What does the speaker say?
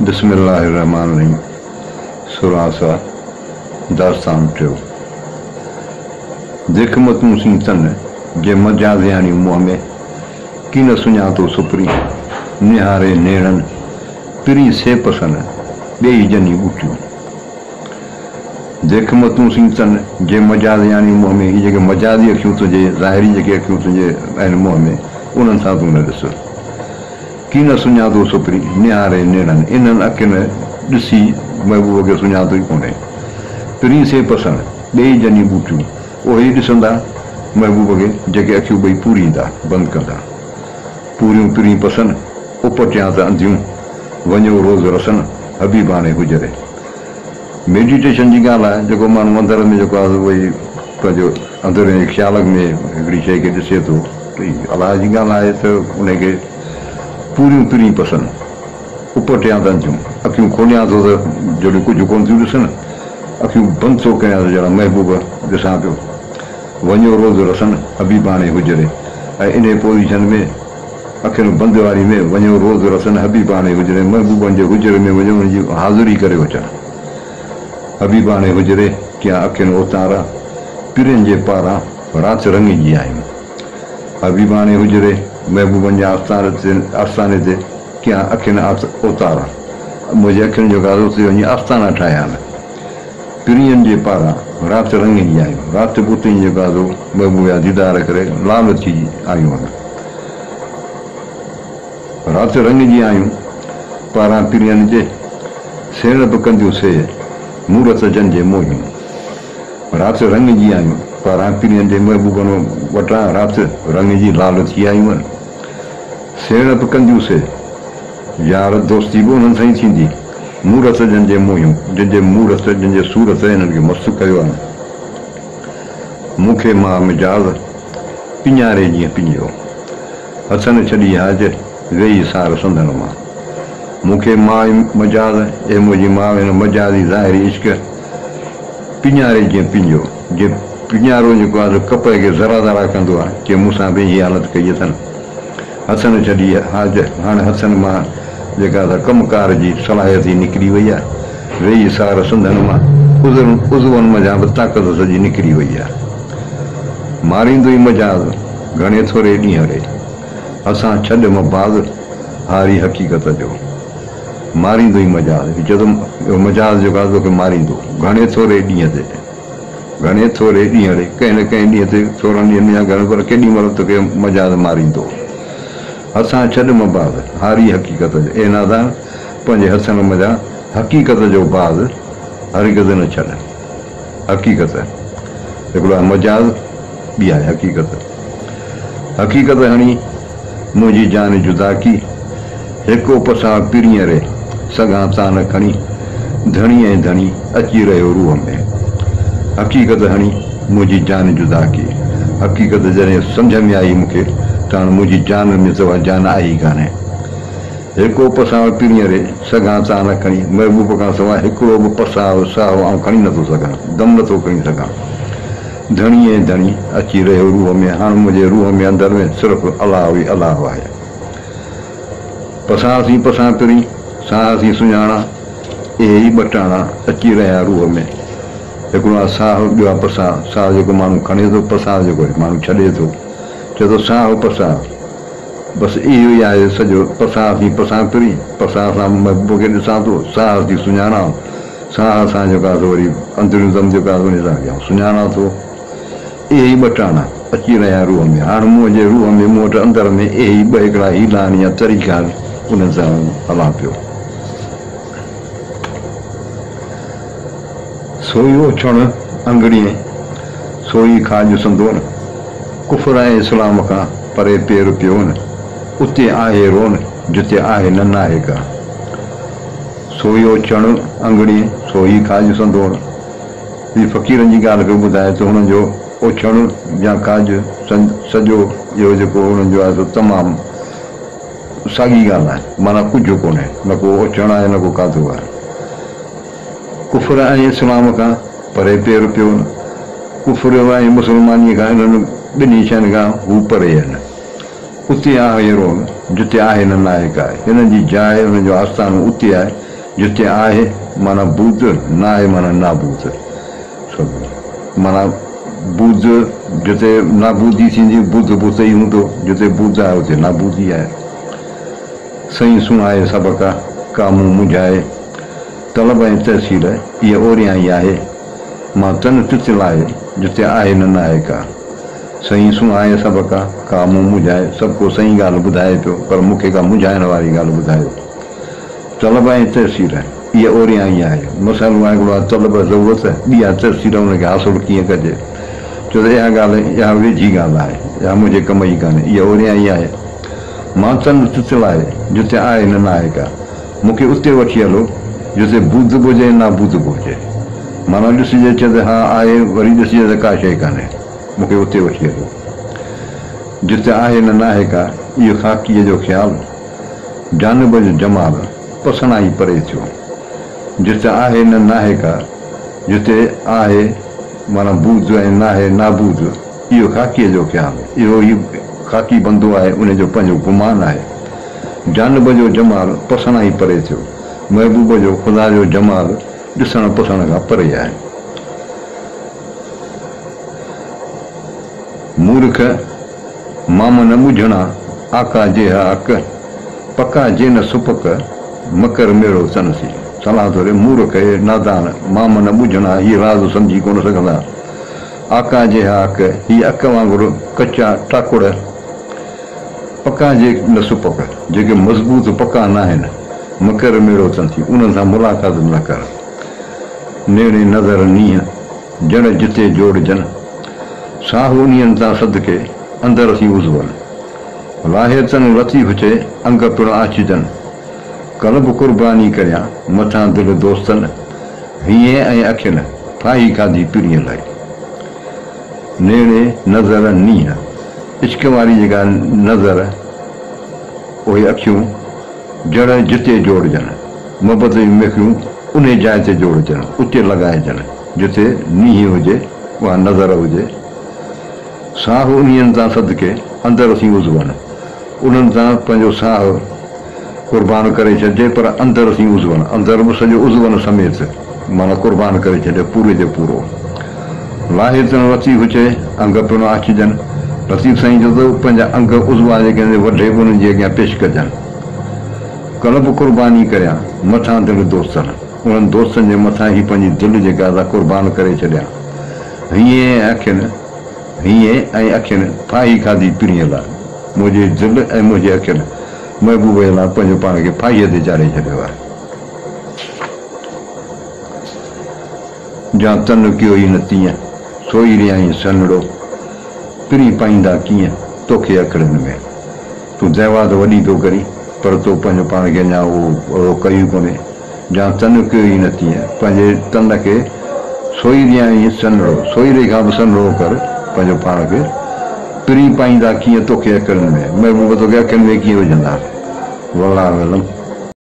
बिस्मिल्लाहिर्रहमानिर्रहीम सुरासा दास्तान टियो देख मतूं सीतन जे मजाज़ियानी मुँह में की न सुञातो सुपरी निहारे नेड़न पिरी से पसन बेई जनी ॿूटियूं देख मतूं सीतन जे मजाज़ियानी मुँह में ये जेके मजाज़ी अखियूं तुंहिंजे ज़ाहिरी जेके अखियूं तुंहिंजे आहिनि मुँह में उन्हनि सां तूं न ॾिस की न सुञातो सुपरी निहारे नेड़न इन्हनि अखियुनि ॾिसी महबूब खे सुञातो ई कोन्हे पिरी से पसन ॿेई जनी ॿूटियूं उहे ई ॾिसंदा महबूब खे जेके अखियूं ॿई पूरींदा बंदि कंदा पूरियूं पिरी पसन उपटियां त अंधियूं वञो रोज़ रसन हबीबाणे गुज़रे मेडिटेशन जी ॻाल्हि आहे जेको माण्हू अंदर में जेको आहे उहो पंहिंजो अंदरि ख़्याल में हिकिड़ी शइ खे ॾिसे थो अलाह जी ॻाल्हि आहे त उनखे पूरियूं पिरी पसंदि उपटियां त अंधियूं अखियूं खोलियां थो त जॾहिं कुझु कोन थियूं ॾिसनि अखियूं बंदि थो कयां त ॼणा महबूब ॾिसां पियो वञो रोज़ रसन हबीबाणे गुज़रे ऐं इन पोज़ीशन में अखियुनि बंदि वारी में वञो रोज़ रसन हबीबाणे गुज़रे महबूबनि जे गुज़रे में वञो उनजी हाज़िरी करे अचनि हबीबाणे गुज़रे क्या अखियुनि उतारा पिरनि जे पारां राति रंग जी आहियूं हबीबाणे गुज़रे महबूबनि जे आस्थाने ते क्या अखियुनि उतारा मुंहिंजे अखियुनि जो गाज़ो ते वञी आस्थाना ठाहिया आहिनि पिरीअनि जे पारां राति रंग जी आहियूं राति बुतनि जो गाज़ो महबूब जा दीदार करे लाल थी आहियूं आहिनि राति रंग जी आहियूं पारां पिरीअनि जे सेण बि कंदियूं से मूरत जन जे मोहियूं राति रंग जी आहियूं पारां पिरीअनि जे महबूबनि वटां राति रंग जी लाल थी आहियूं आहिनि सेण बि कंदियूं से यार दोस्ती बि उन्हनि सां ई थींदी मूरत जन जे मोहियूं जंहिंजे मूरत जंहिंजे सूरत हिननि खे मस्तु कयो आहे मूंखे मां मिजाज़ पिञारे जीअं पिञियो हसन छॾी हाज वेही सार संदन मां मूंखे मां मजाज़ ऐं मुंहिंजी माउ हिन मजाज़ी ज़ाहिरी इश्क पिञारे जीअं पिञियो जीअं पिञारो जेको आहे कप खे ज़रा ज़रा कंदो आहे की मूंसां बि हीअ हालत कई अथनि हसन छॾी हाज हाणे हसन मां जेका त कमकार जी सलाहियत ई निकिरी वई आहे वेही सार संदन मां उज़वनि मज़ा बि ताक़त सॼी निकिरी वई आहे मारींदो ई मजाज़ घणे थोरे ॾींहं रे असां छॾ मबाज़ हारी हक़ीक़त जो मारींदो ई मजाज़ चवंदो मजाज़ जेको आहे तोखे मारींदो घणे थोरे ॾींहं ते घणे थोरे ॾींहं रे कंहिं न कंहिं ॾींहं ते थोरनि ॾींहंनि या घणे पर केॾी महिल तोखे मजाज़ मारींदो असां छॾ मबाज़ हारी हक़ीक़त जो ए नादान पंहिंजे हसन मज़ा हक़ीक़त जो बाज़ हरगिज़ न छॾ हक़ीक़त हिकिड़ो आहे मजाज़ ॿी आहे हक़ीक़त हक़ीक़त हणी मुंहिंजी जान जुदा की हिकु पसां पिरीअ रे सॻां तान खणी धणी ऐं धणी अची रहियो रूह में हक़ीक़त हणी मुंहिंजी जान जुदा की हक़ीक़त जॾहिं सम्झ में आई मूंखे त हाणे मुंहिंजी जान में सवाइ जान आई कान्हे हिकु पसां पिरीअ रे सॻां तान खणी महबूब खां सवाइ हिकिड़ो बि पसाव साहु आउं खणी नथो सघां दम नथो खणी सघां धणी ऐं धणी अची रहियो रूह में हाणे मुंहिंजे रूह में अंदरि में सिर्फ़ु अलाह ई अलाह आहे पसां पिरी साहसी सुञाणा इहे ई ॿटाणा अची रहिया रूह में हिकिड़ो आहे साहु ॿियो आहे पसां साहु जेको माण्हू खणे थो पसां जेको माण्हू छॾे थो चए थो साहु पसां बसि इहो ई आहे सॼो पसां पिरी पसां सां महबूब खे ॾिसां थो साहु थी सुञाणा साह सां जेको आहे वरी अंदरियूं दम जेको आहे उन सां सुञाणा थो इहे ई ॿटाणा अची रहिया रूह में हाणे मुंहिंजे रूह में मूं वटि अंदरि में इहे ई ॿ हिकिड़ा हीला आहिनि या तरीक़ा उन्हनि सां हलां पियो सोई ओछण अंगड़ीअ सोई खाज संदोन कुफर ऐं इस्लाम खां परे पेर पियो न उते आहे रोन जिते आहे न नाहे का सोई ओछण अंगड़ीअ सोई खाज संदोन हीअ फ़क़ीरनि जी ॻाल्हि पियो ॿुधाए त हुननि जो ओछण या काज सॼो इहो जेको हुननि जो आहे सो तमामु साॻी ॻाल्हि आहे माना कुझु कोन्हे न को ओछण आहे न को कादो आहे कुफर ऐं इस्लाम खां परे पेर पियो न कुफर ऐं मुस्लमानीअ खां हिननि ॿिन्ही शयुनि खां हू परे आहिनि उते आहे रोन जिते आहे न नायक आहे हिननि जी जाइ हुननि जो आस्थानो उते आहे जिते आहे माना बुध न आहे माना नाबूद माना बुध जिते नाबूदी थींदी बुध बुध ई हूंदो जिते बुध आहे उते नाबूदी आहे सही सुणाए सभ का कामूं मुझाए तलब ऐं तहसील इहा ओरियाई आहे मां तन तित लाए जिते आहे न आहे का सही सुणाए सभ का कामूं मुझाए सभु को सही ॻाल्हि ॿुधाए पियो पर मूंखे का मुझाइण वारी ॻाल्हि ॿुधायो तलब ऐं तहसील इहा ओरियाई आहे मसालो आहे हिकिड़ो आहे तलब ज़रूरत ॿी तहसील हुनखे हासिलु कीअं कजे छो त इहा ॻाल्हि इहा वेझी ॻाल्हि आहे इहा मुंहिंजे कम जी कान्हे इहा ओरियाई आहे मां तन तित लाए जिते आहे न आहे का मूंखे उते वठी हलो जिते बुध बि हुजे नाबूद बि हुजे माना ॾिसिजे चए हा आहे वरी ॾिसिजे त का शइ कान्हे मूंखे उते वठी हलो जिते आहे न आहे का इहो ख़ाकीअ जो ख़्यालु जानब जो जमाल पसनाई परे थियो जिते आहे न आहे का जिते आहे माना बूद ऐं नाहे नाबूद इहो ख़ाकीअ जो ख़्यालु इहो ई ख़ाकी बंदो आहे उनजो पंहिंजो गुमान आहे जानब जो जमाल पसनाई परे थियो महबूब जो ख़ुदा जो जमाल ॾिसण पुसण खां परे आहे मूर्ख माम न ॿुझणा आका जे हक़ पका जे न सुपक मकर मेड़ो सनसी सलाह थोरे मूर्ख नादान माम न ॿुझणा हीअ राज़ सम्झी कोन सघंदा आका जे हक़ हीअ अक वांगुरु कचा टाकुड़ पका जे न सुपक जेके मज़बूत पका न आहिनि मकर मेड़ो सनसी उन्हनि सां मुलाक़ात न कर नेड़े नज़र नीह जड़ जिते जोड़जनि साह उन्हनि सां सदके अंदरि थी उज़वनि लाहियतनि लतीफ़ चे अंग पिणु आचिजनि कल्ब क़ुर्बानी करियां मथां दिलि दोस्तनि हीअं ऐं अखियुनि फाही खाधी पीढ़ीअ लाइ नेड़े नज़र नीह इश्क वारी जेका नज़र उहे अखियूं जड़ जिते जोड़जनि मोहबत जूं मेखियूं उन जाइ ते जोड़जनि उते लॻाइजनि जिते नीह हुजे उहा नज़र हुजे साह उन्हनि सां सदके अंदरि थी उज़वनि उन्हनि सां पंहिंजो साह क़ुर्बान करे छॾिजे पर अंदरि थी उज़वनि अंदरि बि सॼो उज़वनि समेत माना क़ुर्बान करे छॾे पूरे जो पूरो लाहितनि लतीफ़ चे अंग पिणु आचिजनि लतीफ़ साईं जो त पंहिंजा अंग उज़वा जेके वढे उन्हनि जे अॻियां पेश कजनि कल्ब क़ुर्बानी करियां मथां दिलि दोस्तनि उन्हनि दोस्तनि जे मथां ई पंहिंजी दिलि जेका आहे क़ुर्बान करे छॾियां हीअं ऐं अखियुनि फाही खाधी पीढ़ीअ लाइ मुंहिंजे दिलि ऐं मुंहिंजे अखियुनि महबूब लाइ पंहिंजो पाण खे फाहीअ ते चाढ़े छॾियो आहे जा तन कयो ई न तीअं सोई रियाई सनड़ो पिरी पाईंदा कीअं तोखे अखड़नि में तूं दहवाद वॾी थो करी पर तो पंहिंजो पाण खे अञा उहो कयूं कोन्हे जा तन कयो ई न तीअं पंहिंजे तन खे सोई रियाई सनड़ो सोईरे खां बि सनड़ो कर पंहिंजो पाण खे पिरी पाईंदा कीअं तोखे अखड़नि में महबूब तोखे अखियुनि में कीअं विझंदा वला